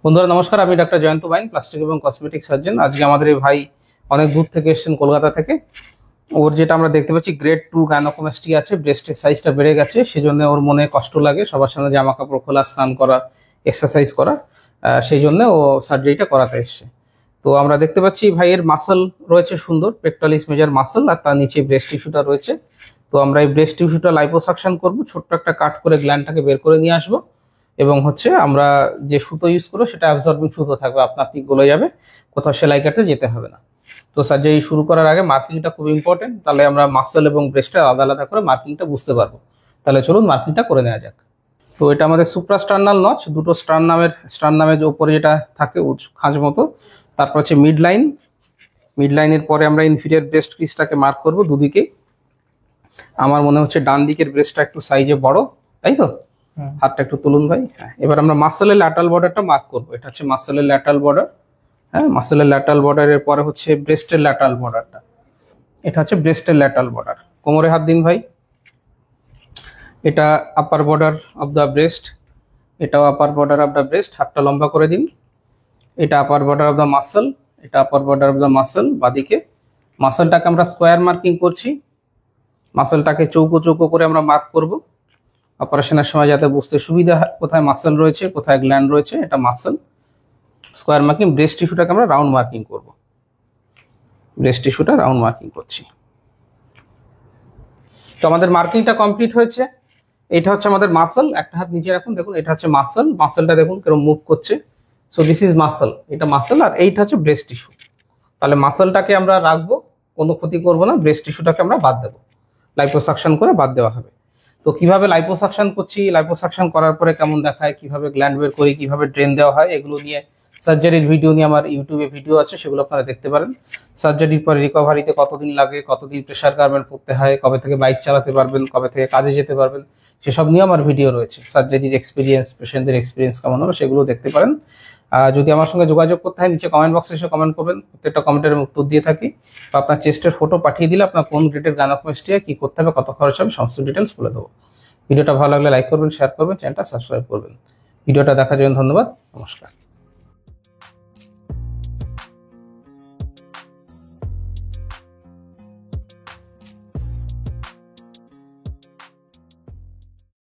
বন্ধুরা নমস্কার, আমি ডাক্তার জয়ন্ত বাইন, প্লাস্টিক এবং কসমেটিক সার্জন। আজকে আমাদের এই ভাই অনেক দূর থেকে এসেছেন, কলকাতা থেকে। ওর যেটা আমরা দেখতে পাচ্ছি গ্রেড 2 গাইনোকোমাস্টি আছে, ব্রেস্টের সাইজটা বেড়ে গেছে, সেজন্য ওর মনে কষ্ট লাগে সবার সামনে জামা কাপড় খোলা, স্নান করা, এক্সারসাইজ করা, সেই জন্য ও সার্জারিটা করাতে এসছে। তো আমরা দেখতে পাচ্ছি ভাইয়ের মাসল রয়েছে সুন্দর, পেক্টালিস মেজর মাসল, আর তার নিচে ব্রেস্ট টিস্যুটা রয়েছে। তো আমরা এই ব্রেস্ট টিস্যুটা লাইপোসাকশন করব, ছোট্ট একটা কাট করে গ্ল্যান্ডটাকে বের করে নিয়ে আসবো, এবং আমরা যে সুতো ইউজ করবো সেটা অ্যাবজর্বিং সুতো থাকবে, আপনি গলে যাবে, কোথাও সেলাই কাটতে যেতে হবে না। তো সার্জারি শুরু করার আগে মার্কিংটা খুব ইম্পর্টেন্ট, তাহলে আমরা মাসল এবং ব্রেস্টে আলাদা আলাদা করে মার্কিংটা বুঝতে পারবো। তাহলে চলুন মার্কিংটা করে নেওয়া যাক। তো এটা আমাদের সুপ্রাস্টার্নাল নচ, দুটো স্টার্নামের যে উপরে যেটা থাকে খাঁজ মতো, তারপর হচ্ছে মিড লাইনের পরে আমরা ইনফিরিয়র ব্রেস্ট ক্রিজটাকে মার্ক করবো দুদিকে। আমার মনে হচ্ছে ডান দিকের ব্রেস্টটা একটু সাইজে বড়, তাই তো? হাতটা একটু তুলুন ভাই। হ্যাঁ, এবার আমরা মাসেলের ল্যাটারাল বর্ডারটা মার্ক করবো। এটা হচ্ছে মাসেলের ল্যাটারাল বর্ডার। হ্যাঁ, মাসেলের ল্যাটারাল বর্ডারের পরে হচ্ছে ব্রেস্টের ল্যাটারাল বর্ডারটা। এটা হচ্ছে ব্রেস্টের ল্যাটারাল বর্ডার। কোমরে হাত দিন ভাই। এটা upper border of the breast, এটাও upper border of the breast. হাতটা লম্বা করে দিন। এটা upper border of the muscle, এটা upper border of the muscle. বাদিকে মাসেলটাকে আমরা স্কোয়ার মার্কিং করছি। মাসেলটাকে চৌকো চৌকো করে আমরা মার্ক করব অপারেশনের সময়, যাতে বুঝতে সুবিধা হয় কোথায় মাসেল রয়েছে, কোথায় গ্ল্যান্ড রয়েছে। এটা মাসেল, স্কোয়ার মার্কিং। ব্রেস্ট টিস্যুটাকে আমরা রাউন্ড মার্কিং করব। ব্রেস্ট টিস্যুটা রাউন্ড মার্কিং করছি। তো আমাদের মার্কিংটা কমপ্লিট হয়েছে। এটা হচ্ছে আমাদের মাসেল। একটা হাত নিচে রাখুন, দেখুন এটা হচ্ছে মাসেল। মাসেলটা দেখুন কিরকম মুভ করছে। সো দিস ইজ মাসেল, এটা মাসেল, আর এইটা হচ্ছে ব্রেস্ট টিস্যু। তাহলে মাসেলটাকে আমরা রাখবো, কোনো ক্ষতি করবো না। ব্রেস্ট টিস্যুটাকে আমরা বাদ দেবো, লাইপোসাকশন করে বাদ দেওয়া হবে। তো কিভাবে লাইপোসাকশন করছি, লাইপোসাকশন করার পরে কেমন দেখায়, কিভাবে গ্ল্যান্ড বের করি, কিভাবে ড্রেন দেওয়া হয়, এগুলো নিয়ে সার্জারির ভিডিও নিয়ে আমার ইউটিউবে ভিডিও আছে, সেগুলো আপনারা দেখতে পারেন। সার্জারির পরে রিকভারিতে কতদিন লাগে, কতদিন প্রেশার গার্মেন্ট পড়তে হয়, কবে থেকে বাইক চালাতে পারবেন, কবে থেকে কাজে যেতে পারবেন, সেসব নিয়ে আমার ভিডিও রয়েছে। সার্জারির এক্সপিরিয়েন্স, পেশেন্টদের এক্সপিরিয়েন্স কেমন হবে, সেগুলো দেখতে পারেন। যদি আমার সঙ্গে যোগাযোগ করতে হয়, নিচে কমেন্ট বক্সে এসে কমেন্ট করবেন, প্রত্যেকটা কমেন্টের উত্তর দিয়ে থাকি। বা আপনার চেস্টের ফটো পাঠিয়ে দিলে আপনার কোন গ্রেডের গাইনোকোমাস্টি, কি করতে হবে, কত খরচ হবে, সমস্ত ডিটেলস বলে দেবো। ভিডিওটা ভালো লাগলে লাইক করবেন, শেয়ার করবেন, চ্যানেলটা সাবস্ক্রাইব করবেন। ভিডিওটা দেখার জন্য ধন্যবাদ। নমস্কার।